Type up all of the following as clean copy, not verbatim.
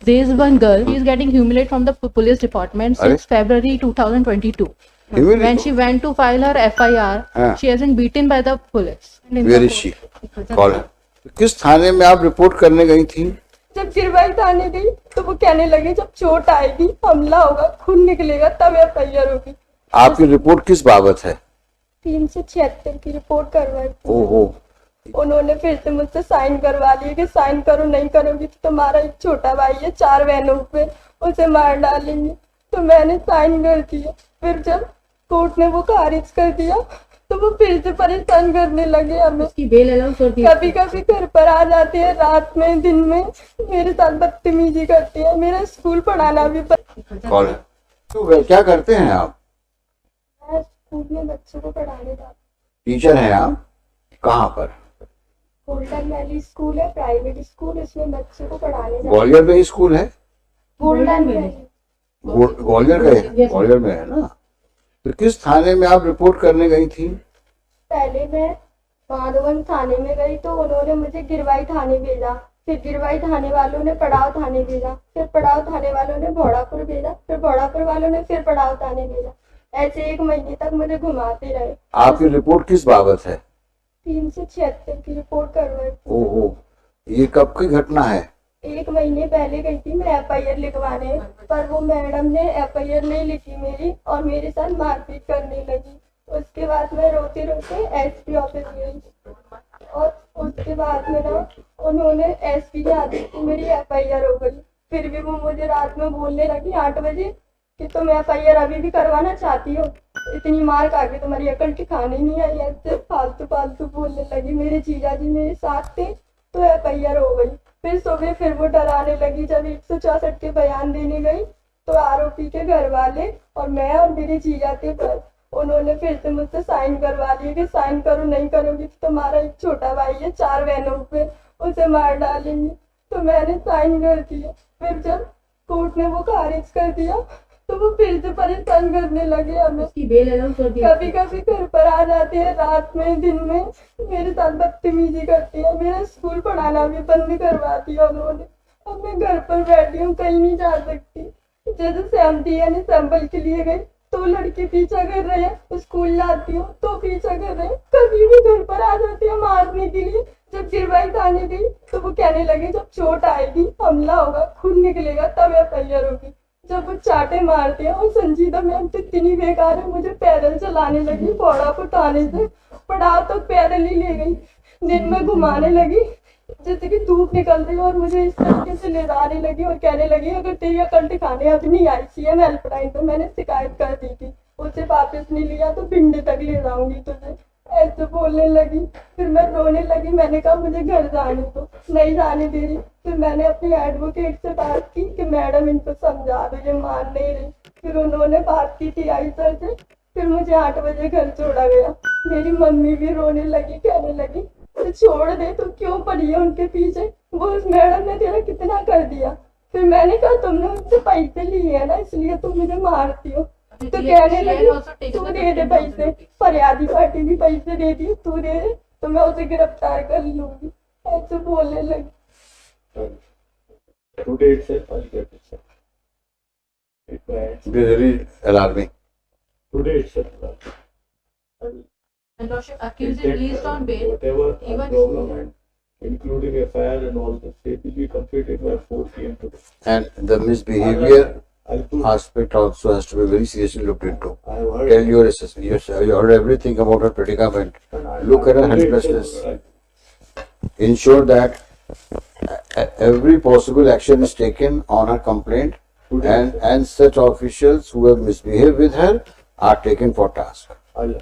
there is one girl. She is getting humiliated from the police department since February 2022. When she went to file her FIR, she has been beaten by the police. Where is she? Call her. किस थाने में आप report करने गई थी? जब गिरवाई थाने गई तो वो कहने लगे जब चोट आएगी, हमला होगा, खून निकलेगा तब FIR होगी। आपकी रिपोर्ट किस बाबत है? 376 की रिपोर्ट करवाई। ओहो। उन्होंने फिर से मुझसे साइन करवा लिए कि साइन करो, नहीं करोगी तो तुम्हारा एक छोटा भाई है 4 बहनों पे, उसे मार डालेंगे। तो मैंने साइन कर दिया। फिर जब कोर्ट ने वो खारिज कर दिया तो वो फिर से परेशान करने लगे हमें। कभी कभी घर पर आ जाती है रात में, दिन में मेरे साथ बदतमीजी करती है। मेरा स्कूल पढ़ाना भी कॉल। तो क्या करते हैं आप? मैं स्कूल में बच्चों को पढ़ाने जाती हूँ। टीचर हैं आप? कहाँ पर? गोल्डन वैली स्कूल है, प्राइवेट स्कूल, इसमें बच्चों को पढ़ाने जाती हूँ। ग्वालियर में ही स्कूल है? गोल्डन वैली ग्वालियर का है? ग्वालियर में है ना? तो किस थाने में आप रिपोर्ट करने गई थी? पहले मैं माधवन थाने में गई तो उन्होंने मुझे गिरवाई थाने भेजा। फिर गिरवाई थाने वालों ने पड़ाव थाने भेजा। फिर पड़ाव थाने वालों ने भोड़ापुर भेजा। फिर भोड़ापुर वालों ने फिर पड़ाव थाने भेजा। ऐसे 1 महीने तक मुझे घुमाते रहे। आपकी रिपोर्ट किस बाबत है? 376 की रिपोर्ट करवाई। ओहो, ये कब की घटना है? 1 महीने पहले गई थी मैं FIR लिखवाने, पर वो मैडम ने FIR नहीं लिखी मेरी और मेरे साथ मारपीट करने लगी। उसके बाद मैं रोते रोते SP ऑफिस गई और उसके बाद में ना उन्होंने SP के आदेश से मेरी FIR हो गई। फिर भी वो मुझे रात में बोलने लगी 8 बजे कि तुम FIR अभी भी करवाना चाहती हो, इतनी मार खा के तुम्हारी अकल ठिकाने नहीं आई। ऐसे फालतू फालतू बोलने लगी। मेरे जीजा जी मेरे साथ थे तो FIR हो गई। फिर सुबह फिर वो डराने लगी। जब 164 के बयान देने गई तो आरोपी के घर वाले और मैं और मेरे जीजा थे पर उन्होंने फिर से मुझसे साइन करवा लिए कि साइन करो, नहीं करोगी तो तुम्हारा एक छोटा भाई है 4 बहनों पे, उसे मार डालेंगे। तो मैंने साइन कर दिया। फिर जब कोर्ट ने वो खारिज कर दिया तो वो फिर से परेशान करने लगे हमें। कभी कभी घर पर आ जाती है रात में, दिन में मेरे साथ बदतमीजी करती है। मेरा स्कूल पढ़ाना भी बंद करवा दिया उन्होंने। अब मैं घर पर बैठी हूँ, कहीं नहीं जा सकती। जैसे सहमति यानी सैंपल के लिए गई तो लड़के पीछा कर रहे हैं, स्कूल जाती हूँ तो पीछा कर रहे हैं। कभी भी घर पर आ जाते हैं मारने के लिए। जब गिरवाई थाने गई तो वो कहने लगे जब चोट आएगी, हमला होगा, खून निकलेगा तब FIR होगी। जब वो चाटे मारते हैं और संजीदा मैम तो इतनी बेकार है, मुझे पैदल चलाने लगी। भोड़ापुर थाने से पड़ाव तक पैदल ही ले गई। दिन में घुमाने लगी जैसे कि धूप निकल रही और मुझे इस तरीके से ले जाने लगी और कहने लगी अगर तेरी अकल ठिकाने अभी नहीं आई, CM हेल्पलाइन पर मैंने शिकायत कर दी थी, उसे वापस नहीं लिया तो भिंडी तक ले जाऊंगी तुझे, ऐसे बोलने लगी। फिर मैं रोने लगी। मैंने कहा मुझे घर जाने दो, नहीं जाने दे रही। फिर मैंने अपनी एडवोकेट से बात की कि मैडम इनको समझा दो, ये मान नहीं रही। फिर उन्होंने बात की TI सर से। फिर मुझे 8 बजे घर छोड़ा गया। मेरी मम्मी भी रोने लगी, कहने लगी तो छोड़ दे, तो क्यों पड़ी है उनके पीछे, वो उस मैडम ने तेरा कितना कर दिया। फिर मैंने कहा तुमने उनसे पैसे लिए है ना, इसलिए तुम मुझे मारती हो। तो कहने लगी तू दे दे पैसे, फरियादी पार्टी भी पैसे दे दी, तू दे दे तो मैं उसे गिरफ्तार कर लूंगी, ऐसे बोलने लगी। Today itself, I'll get it, sir. It was Very alarming. today itself. And Lordship, accused is released on bail. Whatever Even problem and including FIR and all this, it will be completed by 4 PM today. And the misbehavior I'll prove. aspect also has to be very seriously looked into. I have heard. Tell your assessment. You heard everything about her predicament. and I- Look at her today helplessness. itself, Ensure that every possible action is taken on her complaint, and such officials who have misbehaved with her are taken for task. I'll.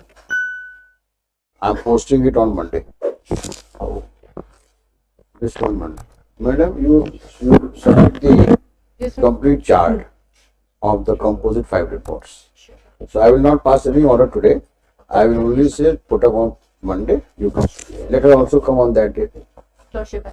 I'm posting it on Monday. How? This on Monday. Madam, you submit the complete chart of the composite 5 reports. So I will not pass any order today. I will only say put up on Monday. You come. Let her also come on that day. Lordship.